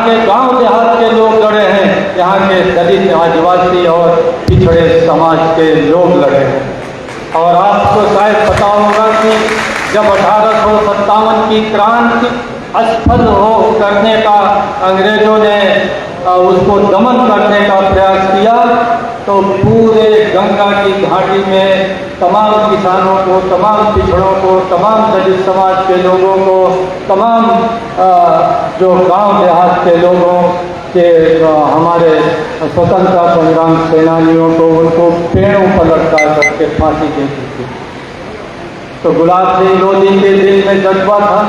के गांव देहात के लोग लड़े हैं, यहाँ के दलित आदिवासी और पिछड़े समाज के लोग लड़े हैं। और आपको शायद पता होगा कि जब 1857 की क्रांति असफल हो करने का अंग्रेजों ने उसको दमन करने का प्रयास किया, तो पूरे गंगा की घाटी में तमाम किसानों को, तमाम पिछड़ों को, तमाम दलित समाज के लोगों को, तमाम जो गांव देहात के लोगों के हमारे स्वतंत्रता संग्राम सेनानियों को, उनको पेड़ों पर लटका करके फांसी दे दी थी। तो गुलाब सिंह लोधी के दिल में जज्बा था,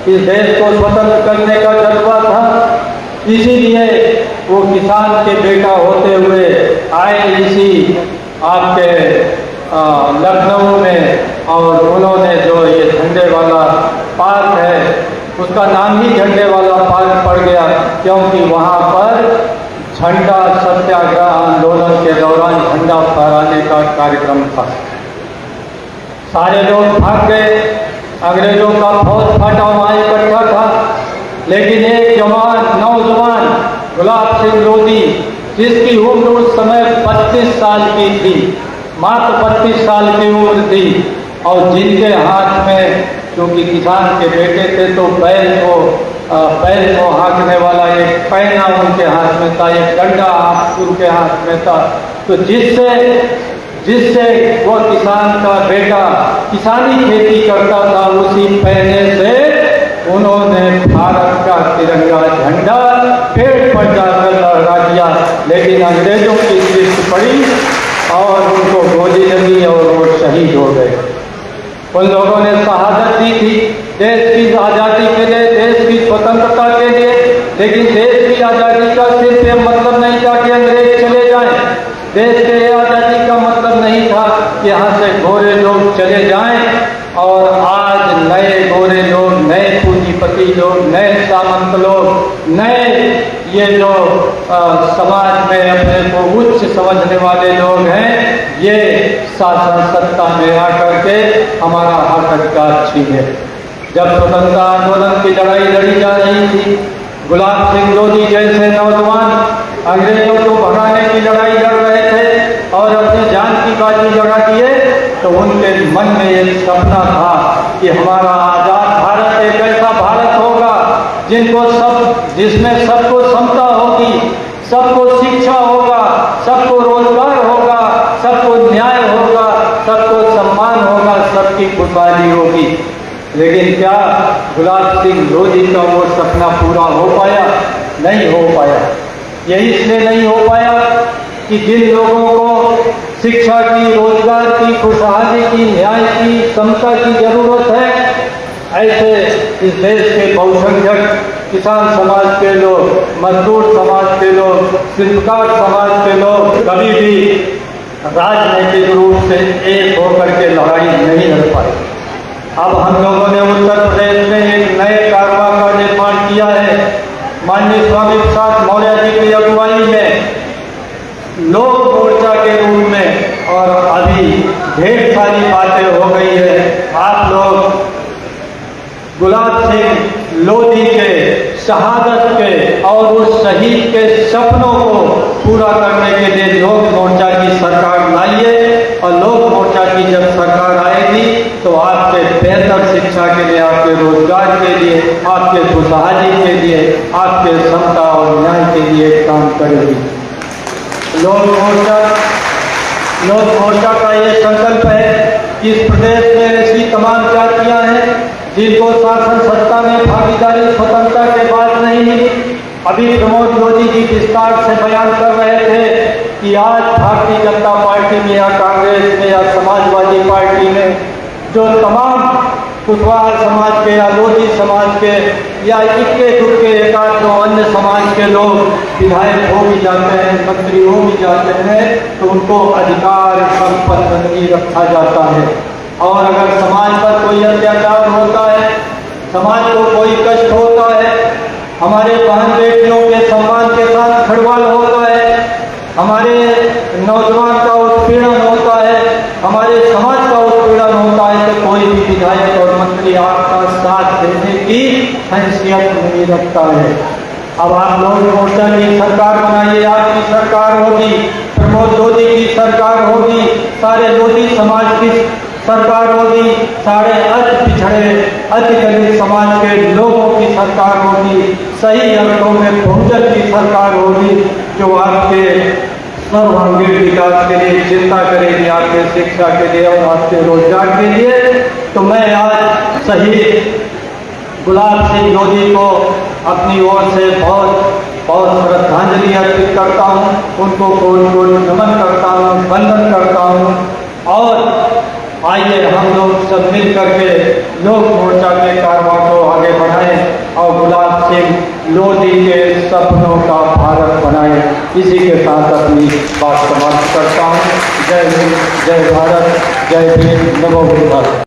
इस देश को स्वतंत्र करने का जज्बा था, इसीलिए वो किसान के बेटा होते हुए आए इसी आपके लखनऊ में, और उन्होंने जो ये झंडे वाला पार्क है उसका नाम ही झंडे वाला पार्क पड़ गया, क्योंकि वहाँ पर झंडा सत्याग्रह आंदोलन के दौरान झंडा फहराने का कार्यक्रम था। सारे लोग भाग गए, अंग्रेजों का फौज फटा वहाँ इकट्ठा था, लेकिन एक नौजवान गुलाब सिंह लोधी, जिसकी उम्र उस समय 25 साल की थी, मात्र 25 साल की उम्र थी, और जिनके हाथ में, क्योंकि किसान के बेटे थे, तो बैल को हाँकने वाला एक पैना उनके हाथ में था, एक डंडा उनके हाथ में था। तो जिससे वो किसान का बेटा किसानी खेती करता था, उसी पैने से उन्होंने भारत का तिरंगा झंडा पेड़ पर जाकर लहरा दिया। लेकिन अंग्रेजों की दृष्टि पड़ी और उनको गोली लगी और वो शहीद हो गए। उन लोगों ने शहादत दी थी देश की आज़ादी के लिए, देश की स्वतंत्रता के लिए, लेकिन देश की आज़ादी का सिर्फ ये मतलब नहीं था कि अंग्रेज चले जाएं। देश के आज़ादी का मतलब नहीं था कि यहाँ से गोरे लोग चले जाएं और आज नए गोरे लोग, नए पूंजीपति लोग, नए सामंत लोग, नए ये जो समाज में अपने को उच्च समझने वाले लोग हैं, ये शासन सत्ता में आकर के हमारा हक अधिकार छीने। जब स्वतंत्रता आंदोलन की लड़ाई लड़ी जा रही थी, गुलाब सिंह लोधी जैसे नौजवान अंग्रेजों को भगाने की लड़ाई लड़ रहे थे और अपनी जान की बाजी लगा दिए, तो उनके मन में एक सपना था कि हमारा आज़ाद भारत एक ऐसा भारत होगा जिसमें सबको समता होगी, सबको शिक्षा होगा, सबको रोजगार होगा, सबको न्याय होगा, सबको सम्मान होगा, सबकी खुशहाली होगी। लेकिन क्या गुलाब सिंह लोधी का वो सपना पूरा हो पाया? नहीं हो पाया। यही इसलिए नहीं हो पाया कि जिन लोगों को शिक्षा की, रोजगार की, खुशहाली की, न्याय की, समता की जरूरत है, ऐसे इस देश के बहुसंख्यक किसान समाज के लोग, मजदूर समाज के लोग, शिल्पकार समाज के लोग कभी भी राजनीतिक रूप से एक होकर के लड़ाई नहीं लड़ पाए। अब हम लोगों ने उत्तर प्रदेश में एक नए कारवा का निर्माण किया है। माननीय स्वामी प्रसाद मौर्य जी की अगुवाई में लोक मोर्चा के रूप में, और अभी ढेर सारी बातें हो गई है। आप लोग गुलाब सिंह लोधी के शहादत के और उस शहीद के सपनों को पूरा करने के लिए लोक मोर्चा की सरकार लाइए, और लोक मोर्चा की जब सरकार आएगी तो आपके बेहतर शिक्षा के लिए, आपके रोजगार के लिए, आपके खुशहाली के लिए, आपके समता और न्याय के लिए काम करेगी। लोक मोर्चा का ये संकल्प है कि इस प्रदेश में ऐसी तमाम जातियां हैं जिनको शासन सत्ता में भागीदारी स्वतंत्रता के बाद नहीं मिली। अभी प्रमोद लोधी जी विस्तार से बयान कर रहे थे कि आज भारतीय जनता पार्टी में या कांग्रेस में या समाजवादी पार्टी में जो तमाम कुशवाहा समाज के या लोधी समाज के या इक्के दुक्के एक आध दो अन्य समाज के लोग विधायक हो भी जाते हैं, मंत्री हो भी जाते हैं, तो उनको अधिकार संपन्न नहीं रखा जाता है। और अगर समाज पर कोई अत्याचार होता है, समाज को कोई कष्ट होता है, हमारे बहन बेटियों के सम्मान के साथ खड़वाल होता है, हमारे नौजवान का उत्पीड़न होता है, हमारे समाज का उत्पीड़न होता है, तो कोई भी विधायक और मंत्री आपका साथ देने की हैसियत नहीं रखता है। अब आप लोग मोर्चा की सरकार बनाइए, आपकी सरकार होगी, प्रमोद लोधी की सरकार होगी, सारे लोधी समाज की सरकार होगी, सारे अति पिछड़े अति दलित समाज के लोगों की सरकार होगी, सही अर्थों में बहुजन की सरकार होगी, जो आपके सर्वांगीण विकास के लिए चिंता करेगी, आपके शिक्षा के लिए और आपके रोजगार के लिए। तो मैं आज शहीद गुलाब सिंह लोधी को अपनी ओर से बहुत बहुत श्रद्धांजलि अर्पित करता हूँ, उनको कोट नमन करता हूँ, वंदन करता हूँ। और आइए हम लोग सब मिल करके लोक मोर्चा के कारवां को आगे बढ़ाएं और गुलाब सिंह लोधी के सपनों का भारत बनाएं। इसी के साथ अपनी बात समाप्त करता हूँ। जय हिंद, जय भारत, जय भीम, नमो बुद्धाय।